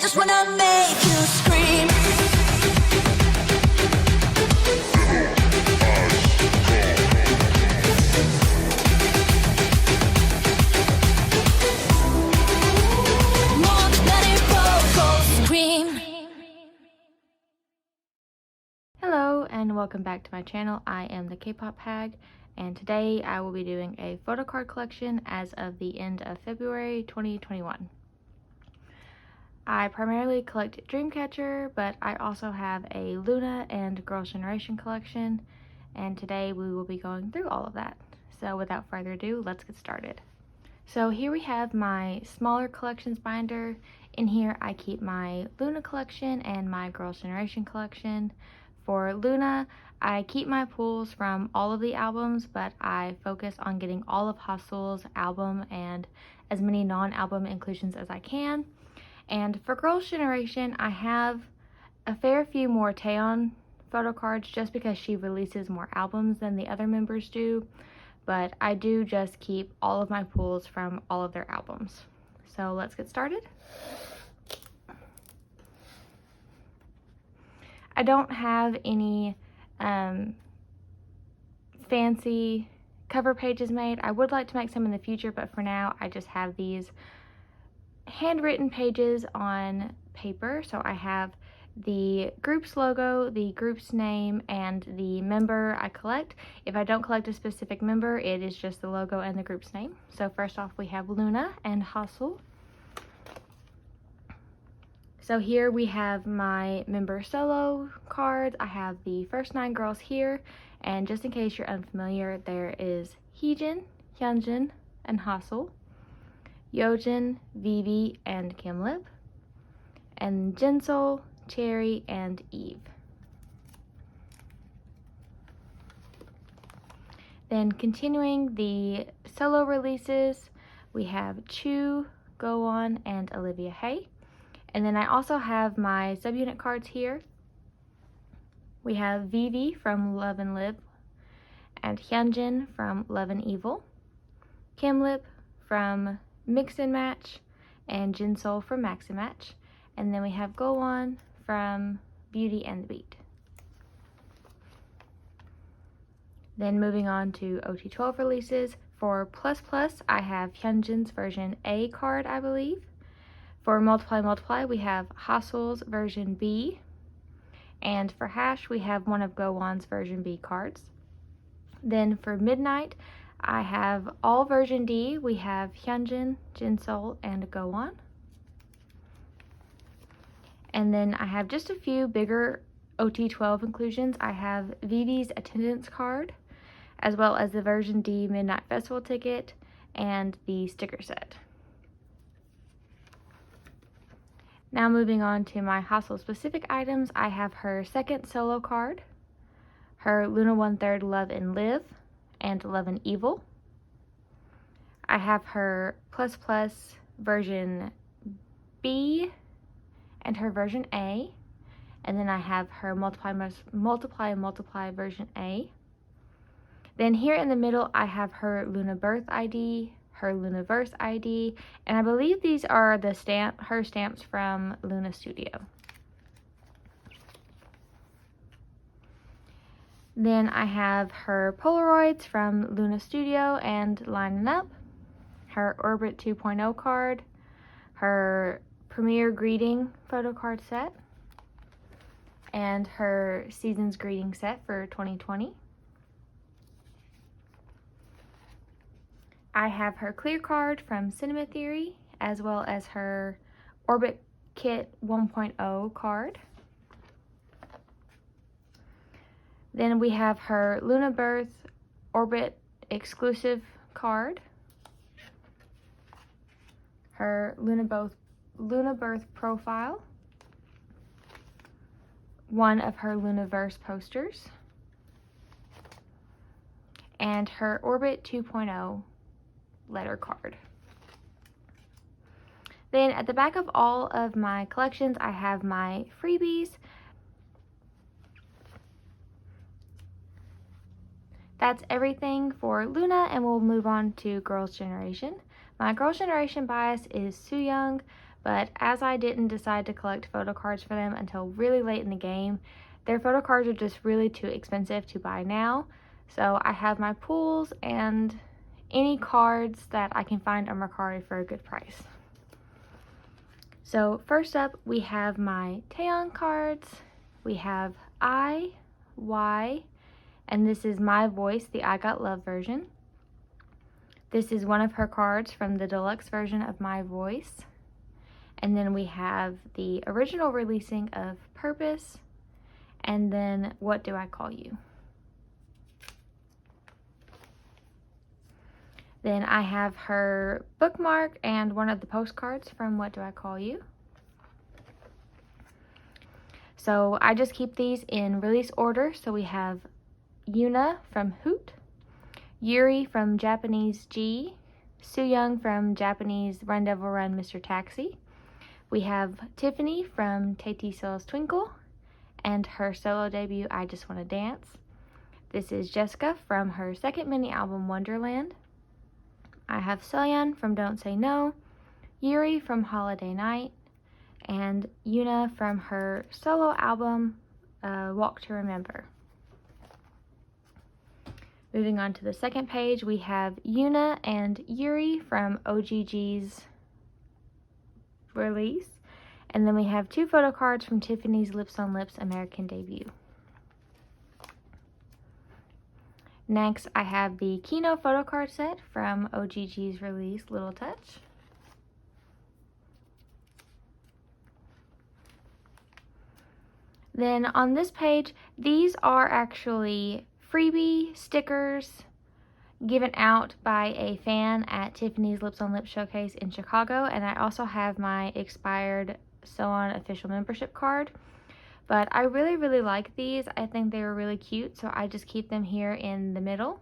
just wanna make you scream. Want that vocal scream. Hello and welcome back to my channel. I am the K-pop hag, and today I will be doing a photocard collection as of the end of February 2021. I primarily collect Dreamcatcher, but I also have a Luna and Girls' Generation collection, and today we will be going through all of that. So without further ado, let's get started. So here we have my smaller collections binder. In here I keep my Luna collection and my Girls' Generation collection. For Luna, I keep my pulls from all of the albums, but I focus on getting all of Hustle's album and as many non-album inclusions as I can. And for Girls' Generation, I have a fair few more Taeyeon photo cards just because she releases more albums than the other members do, but I do just keep all of my pulls from all of their albums. So let's get started. I don't have any fancy cover pages made. I would like to make some in the future, but for now I just have these handwritten pages on paper. So I have the group's logo, the group's name, and the member I collect. If I don't collect a specific member, it is just the logo and the group's name. So first off, we have Luna and Hustle. So here we have my member solo cards. I have the first 9 girls here, and just in case you're unfamiliar, there is Heejin, Hyunjin, and Hustle, Yeojin, Vivi, and Kimlip, and Jinsol, Cherry, and Eve. Then continuing the solo releases, we have Chu, Go On, and Olivia Hay. And then I also have my subunit cards here. We have Vivi from Love and Live, and Hyunjin from Love and Evil, Kimlip from Mix and Match, and Jinsol from Max and Match. And then we have Go On from Beauty and the Beat. Then moving on to OT12 releases. For Plus Plus, I have Hyunjin's version A card, I believe. For Multiply Multiply, we have Hustle's version B. And for Hash, we have one of Go On's version B cards. Then for Midnight, I have all version D. We have Hyunjin, Jinsol, and Go On. And then I have just a few bigger OT12 inclusions. I have Vivi's attendance card, as well as the version D Midnight Festival ticket and the sticker set. Now moving on to my Hustle specific items, I have her second solo card, her Luna 1/3 Love and Live, and Love and Evil. I have her Plus Plus version B and her version A, and then I have her Multiply version A. Then here in the middle I have her Luna Birth ID, her Lunaverse ID, and I believe these are the her stamps from Luna Studio. Then I have her Polaroids from Luna Studio and Lining Up, her Orbit 2.0 card, her Premiere Greeting photo card set, and her Season's Greeting set for 2020. I have her clear card from Cinema Theory, as well as her Orbit Kit 1.0 card. Then we have her Luna Birth Orbit exclusive card, her Luna Birth profile, one of her Lunaverse posters, and her Orbit 2.0 letter card. Then at the back of all of my collections, I have my freebies. That's everything for Luna, and we'll move on to Girls' Generation. My Girls' Generation bias is Sooyoung, but as I didn't decide to collect photo cards for them until really late in the game, their photo cards are just really too expensive to buy now. So I have my pools and any cards that I can find on Mercari for a good price. So first up, we have my Taeyeon cards. We have I, Y, and this is My Voice, the I Got Love version. This is one of her cards from the deluxe version of My Voice. And then we have the original releasing of Purpose, and then What Do I Call You? Then I have her bookmark and one of the postcards from What Do I Call You? So I just keep these in release order. So we have Yuna from Hoot, Yuri from Japanese G, Sooyoung from Japanese Run Devil Run Mr. Taxi. We have Tiffany from Tae So's Twinkle and her solo debut I Just Wanna Dance. This is Jessica from her second mini album Wonderland. I have Soyeon from Don't Say No, Yuri from Holiday Night, and Yuna from her solo album Walk to Remember. Moving on to the second page, we have Yuna and Yuri from OGG's release. And then we have two photo cards from Tiffany's Lips on Lips American debut. Next, I have the Kino photo card set from OGG's release, Little Touch. Then on this page, these are actually freebie stickers given out by a fan at Tiffany's Lips on Lips showcase in Chicago, and I also have my expired Sew On official membership card. But I really like these. I think they were really cute, so I just keep them here in the middle.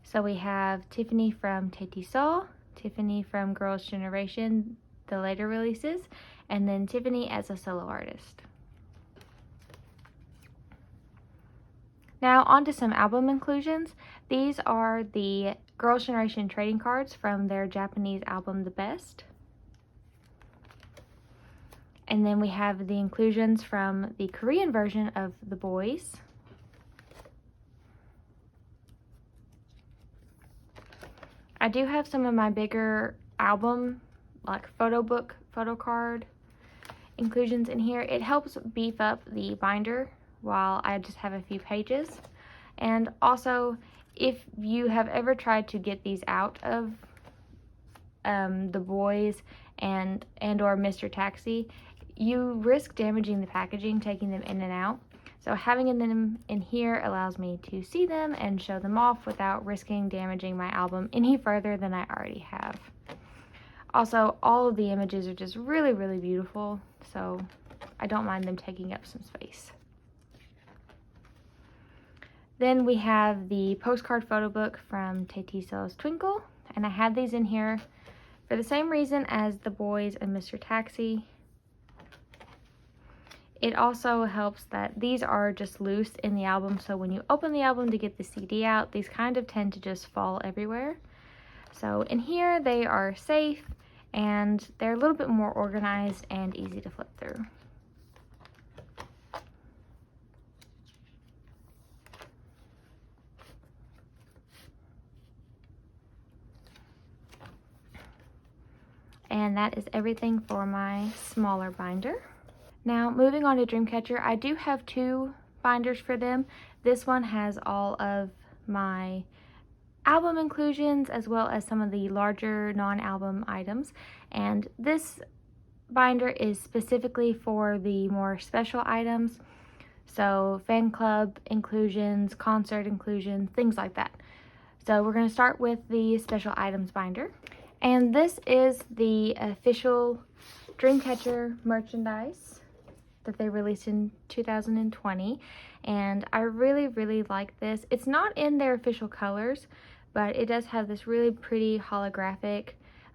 So we have Tiffany from Tae So, Tiffany from Girls' Generation, the later releases, and then Tiffany as a solo artist. Now on to some album inclusions. These are the Girls' Generation trading cards from their Japanese album The Best. And then we have the inclusions from the Korean version of The Boys. I do have some of my bigger album, like photo card inclusions in here. It helps beef up the binder while I just have a few pages. And also, if you have ever tried to get these out of The Boys and or Mr. Taxi, you risk damaging the packaging, taking them in and out. So having them in here allows me to see them and show them off without risking damaging my album any further than I already have. Also, all of the images are just really beautiful, so I don't mind them taking up some space. Then we have the postcard photo book from Tae So's Twinkle, and I had these in here for the same reason as The Boys and Mr. Taxi. It also helps that these are just loose in the album, so when you open the album to get the CD out, these kind of tend to just fall everywhere. So in here, they are safe, and they're a little bit more organized and easy to flip through. And that is everything for my smaller binder. Now, moving on to Dreamcatcher, I do have two binders for them. This one has all of my album inclusions as well as some of the larger non-album items. And this binder is specifically for the more special items. So fan club inclusions, concert inclusions, things like that. So we're going to start with the special items binder. And this is the official Dreamcatcher merchandise that they released in 2020, and I really like this. It's not in their official colors, but it does have this really pretty holographic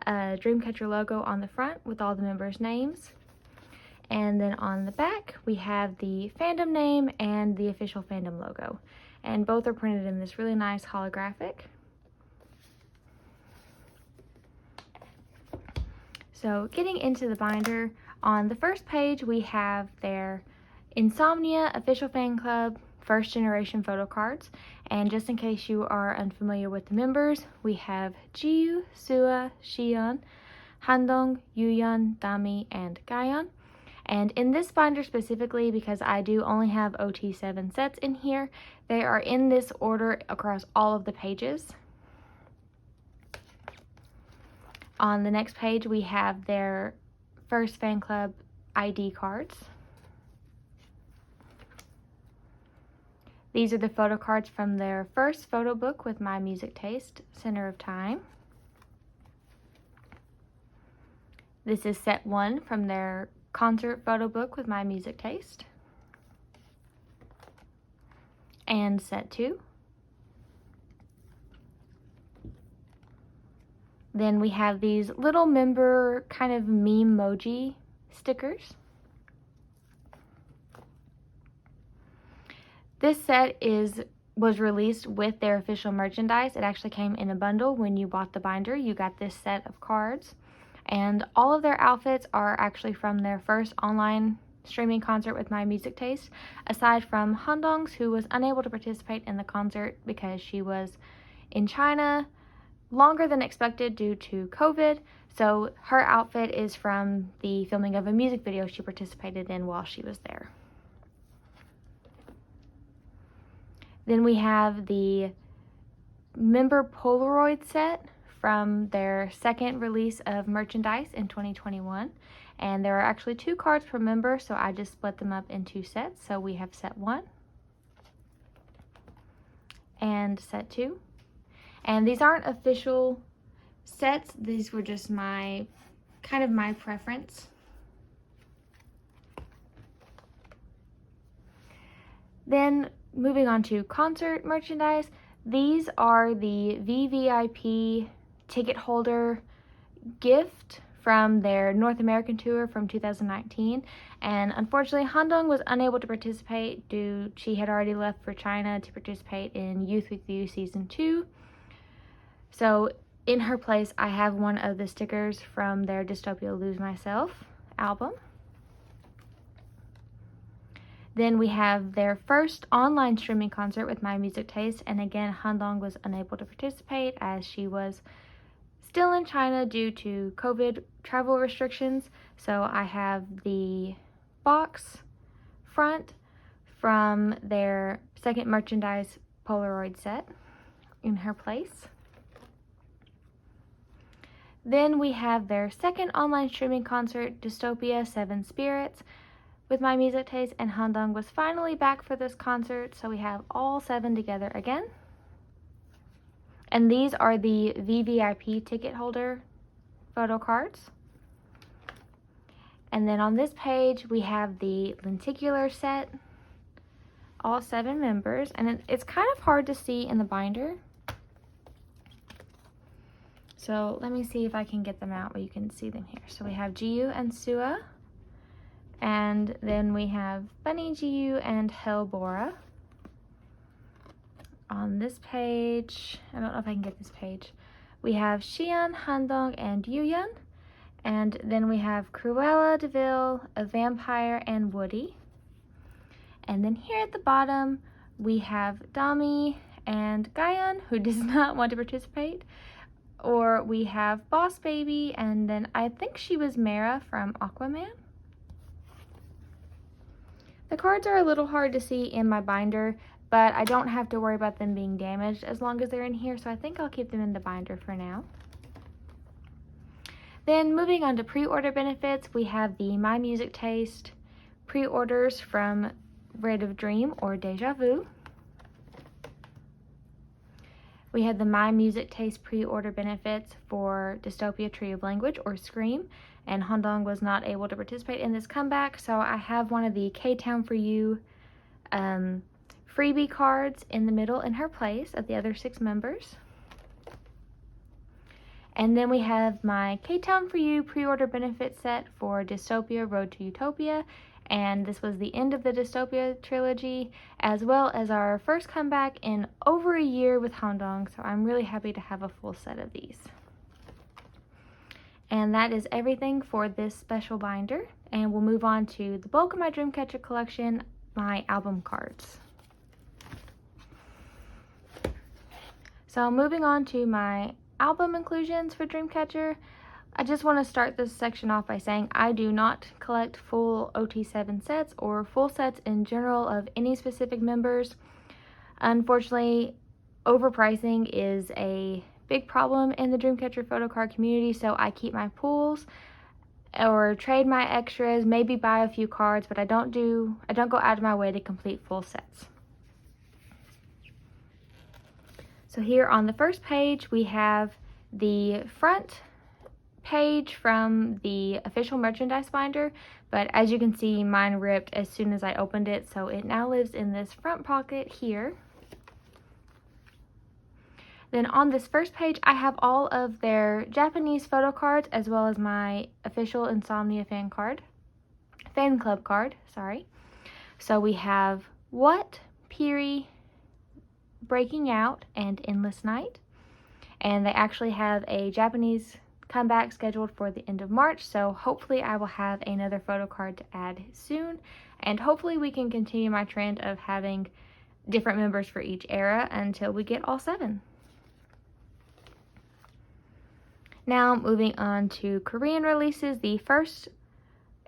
Dreamcatcher logo on the front with all the members' names. And then on the back, we have the fandom name and the official fandom logo. And both are printed in this really nice holographic. So getting into the binder, on the first page we have their Insomnia Official Fan Club First Generation photo cards. And just in case you are unfamiliar with the members, we have Jiyu, Sua, Shion, Handong, Yuyeon, Dami, and Gayeon. And in this binder specifically, because I do only have OT7 sets in here, they are in this order across all of the pages. On the next page, we have their first fan club ID cards. These are the photo cards from their first photo book with My Music Taste, Center of Time. This is set 1 from their concert photo book with My Music Taste. And set 2. Then we have these little member kind of meme emoji stickers. This set was released with their official merchandise. It actually came in a bundle. When you bought the binder, you got this set of cards. And all of their outfits are actually from their first online streaming concert with My Music Taste, aside from Handong's, who was unable to participate in the concert because she was in China longer than expected due to COVID. So her outfit is from the filming of a music video she participated in while she was there. Then we have the member Polaroid set from their second release of merchandise in 2021. And there are actually 2 cards per member, so I just split them up in 2 sets. So we have set 1 and set 2. And these aren't official sets. These were just my preference. Then moving on to concert merchandise, these are the VVIP ticket holder gift from their North American tour from 2019. And unfortunately, Handong was unable to participate she had already left for China to participate in Youth With You Season 2. So in her place, I have one of the stickers from their Dystopia Lose Myself album. Then we have their first online streaming concert with My Music Taste, and again, Handong was unable to participate as she was still in China due to COVID travel restrictions. So I have the box front from their second merchandise Polaroid set in her place. Then we have their second online streaming concert, Dystopia 7 Spirits, with My Music Taste, and Handong was finally back for this concert, so we have all 7 together again. And these are the VVIP ticket holder photo cards. And then on this page, we have the lenticular set, all 7 members, and it's kind of hard to see in the binder. So let me see if I can get them out where you can see them here. So we have Jiyu and Sua, and then we have Bunny Jiyu and Helbora. On this page, I don't know if I can get this page, we have Xian, Handong, and Yuyeon. And then we have Cruella de Vil, a vampire, and Woody. And then here at the bottom, we have Dami and Gayeon, who does not want to participate. Or we have Boss Baby, and then I think she was Mara from Aquaman. The cards are a little hard to see in my binder, but I don't have to worry about them being damaged as long as they're in here, so I think I'll keep them in the binder for now. Then moving on to pre-order benefits, we have the My Music Taste pre-orders from Red of Dream or Deja Vu. We had the My Music Taste pre-order benefits for Dystopia Tree of Language or Scream, and Handong was not able to participate in this comeback, so I have one of the K-Town For You freebie cards in the middle in her place of the other 6 members. And then we have my K-Town For You pre-order benefit set for Dystopia Road to Utopia, and this was the end of the Dystopia trilogy, as well as our first comeback in over a year with Handong, so I'm really happy to have a full set of these. And that is everything for this special binder. And we'll move on to the bulk of my Dreamcatcher collection, my album cards. So moving on to my album inclusions for Dreamcatcher, I just want to start this section off by saying I do not collect full OT7 sets or full sets in general of any specific members. Unfortunately, overpricing is a big problem in the Dreamcatcher Photocard community, so I keep my pools or trade my extras, maybe buy a few cards, but I don't go out of my way to complete full sets. So here on the first page, we have the front page from the official merchandise binder, but as you can see, mine ripped as soon as I opened it, so it now lives in this front pocket here. Then on this first page, I have all of their Japanese photo cards as well as my official Insomnia fan club card, sorry. So we have What, Piri, Breaking Out, and Endless Night. And they actually have a Japanese comeback scheduled for the end of March, so hopefully I will have another photo card to add soon, and hopefully we can continue my trend of having different members for each era until we get all 7. Now moving on to Korean releases, the first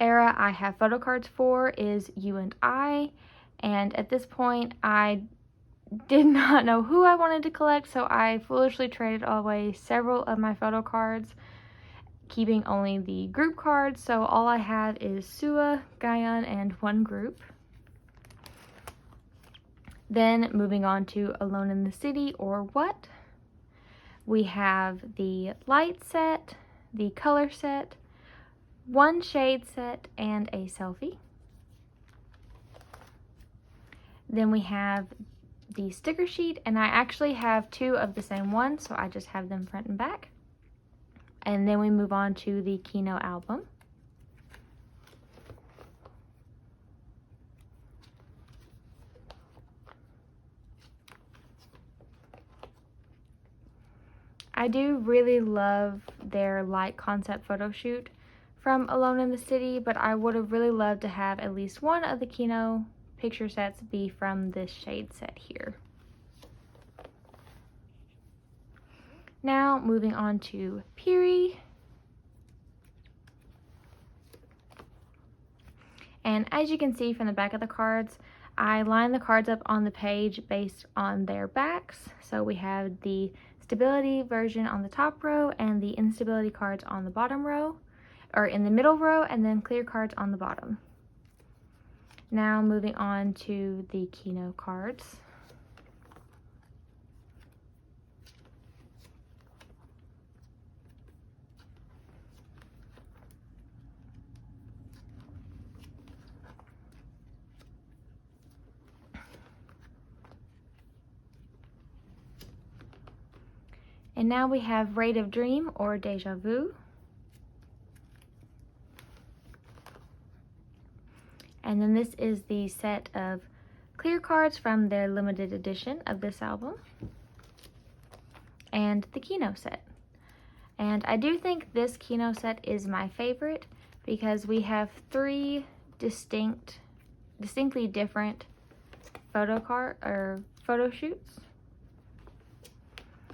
era I have photo cards for is You and I, and at this point I did not know who I wanted to collect, so I foolishly traded away several of my photo cards, keeping only the group cards. So all I have is Sua, Gaeon, and one group. Then moving on to Alone in the City or What, we have the light set, the color set, one shade set, and a selfie. Then we have the sticker sheet, and I actually have 2 of the same one, so I just have them front and back. And then we move on to the Kino album. I do really love their light concept photo shoot from Alone in the City, but I would have really loved to have at least one of the Kino picture sets be from this shade set here. Now moving on to Piri. And as you can see from the back of the cards, I line the cards up on the page based on their backs. So we have the stability version on the top row and the instability cards on the bottom row, or in the middle row, and then clear cards on the bottom. Now moving on to the Kino cards. And now we have Rate of Dream or Deja Vu. And then this is the set of clear cards from their limited edition of this album. And the Kino set. And I do think this Kino set is my favorite because we have 3 distinctly different photo shoots.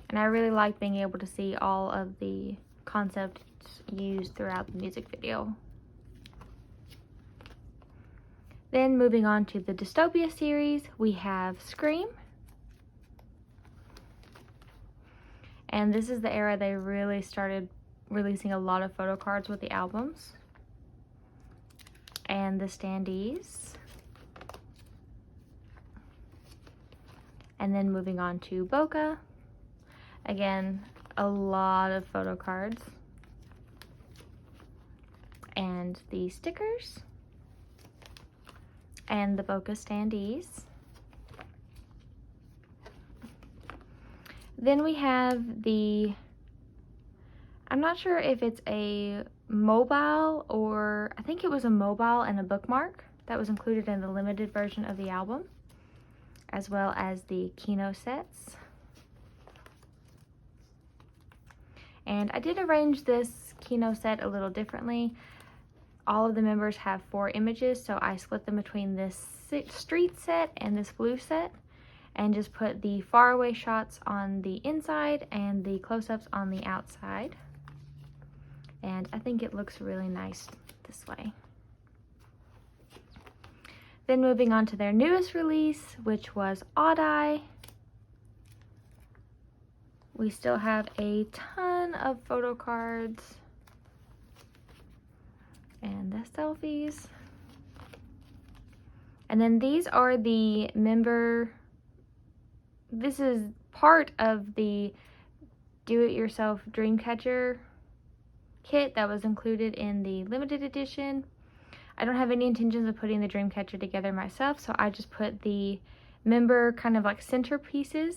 And I really like being able to see all of the concepts used throughout the music video. Then moving on to the Dystopia series, we have Scream. And this is the era they really started releasing a lot of photo cards with the albums. And the Standees. And then moving on to Boca. Again, a lot of photo cards. And the stickers. And the Boca Standees. Then we have the, I'm not sure if it's a mobile or, I think it was a mobile and a bookmark that was included in the limited version of the album, as well as the Kino sets. And I did arrange this Kino set a little differently. All of the members have 4 images, so I split them between this street set and this blue set, and just put the faraway shots on the inside and the close-ups on the outside. And I think it looks really nice this way. Then moving on to their newest release, which was Odd Eye. We still have a ton of photo cards and the selfies. And then these are the member, this is part of the do-it-yourself Dreamcatcher kit that was included in the limited edition. I don't have any intentions of putting the Dreamcatcher together myself, so I just put the member kind of like centerpieces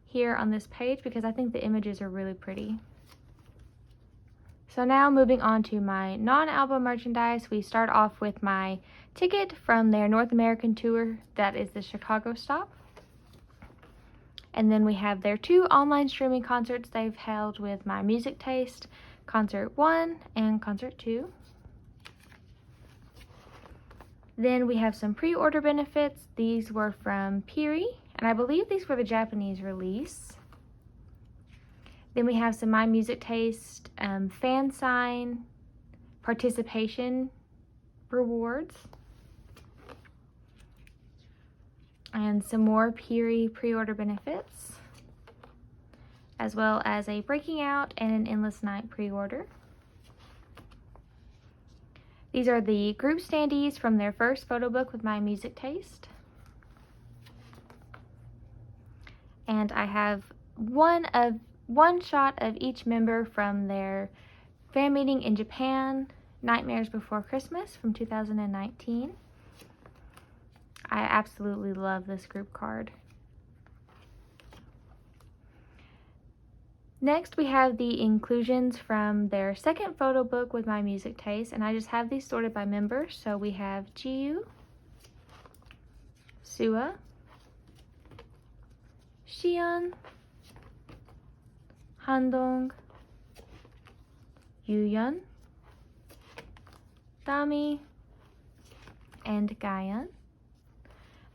here on this page because I think the images are really pretty. So now moving on to my non-album merchandise, we start off with my ticket from their North American tour, that is the Chicago stop. And then we have their 2 online streaming concerts they've held with My Music Taste, Concert 1 and Concert 2. Then we have some pre-order benefits. These were from Piri, and I believe these were the Japanese release. Then we have some My Music Taste fan sign participation rewards. And some more Piri pre-order benefits, as well as a Breaking Out and an Endless Night pre-order. These are the group standees from their first photo book with My Music Taste. And I have one shot of each member from their fan meeting in Japan, Nightmares Before Christmas from 2019. I absolutely love this group card. Next, we have the inclusions from their second photo book with My Music Taste, and I just have these sorted by member. So we have Jiyu, Sua, Xian, Handong, Yuyeon, Dami, and Gayan.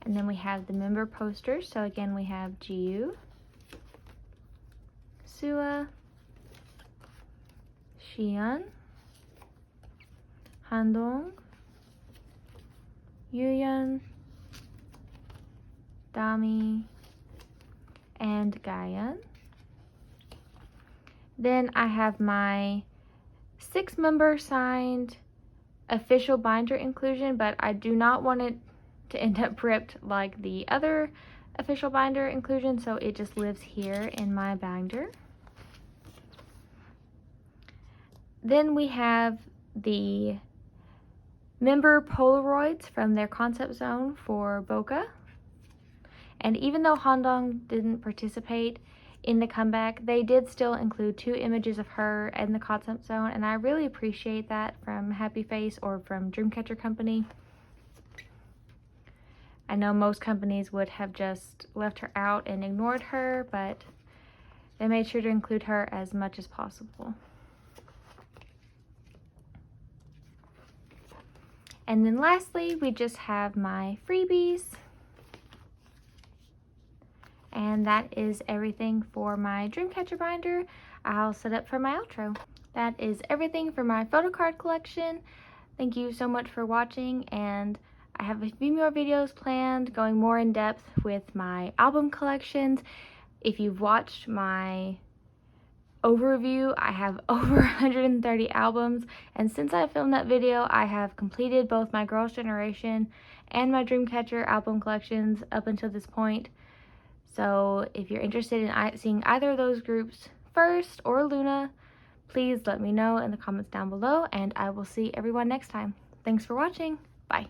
And then we have the member posters. So again, we have Jiyu, Sua, Xian, Handong, Yuyeon, Dami, and Gayan. Then I have my 6-member signed official binder inclusion, but I do not want it to end up ripped like the other official binder inclusion, so it just lives here in my binder. Then we have the member Polaroids from their concept zone for Boca. And even though Handong didn't participate in the comeback, they did still include 2 images of her in the concept zone, and I really appreciate that from Happy Face or from Dreamcatcher Company. I know most companies would have just left her out and ignored her, but they made sure to include her as much as possible. And then lastly, we just have my freebies. And that is everything for my Dreamcatcher binder. I'll set up for my outro. That is everything for my photo card collection. Thank you so much for watching, and I have a few more videos planned going more in depth with my album collections. If you've watched my overview, I have over 130 albums, and since I filmed that video, I have completed both my Girls' Generation and my Dreamcatcher album collections up until this point. So if you're interested in seeing either of those groups first or Luna, please let me know in the comments down below, and I will see everyone next time. Thanks for watching. Bye.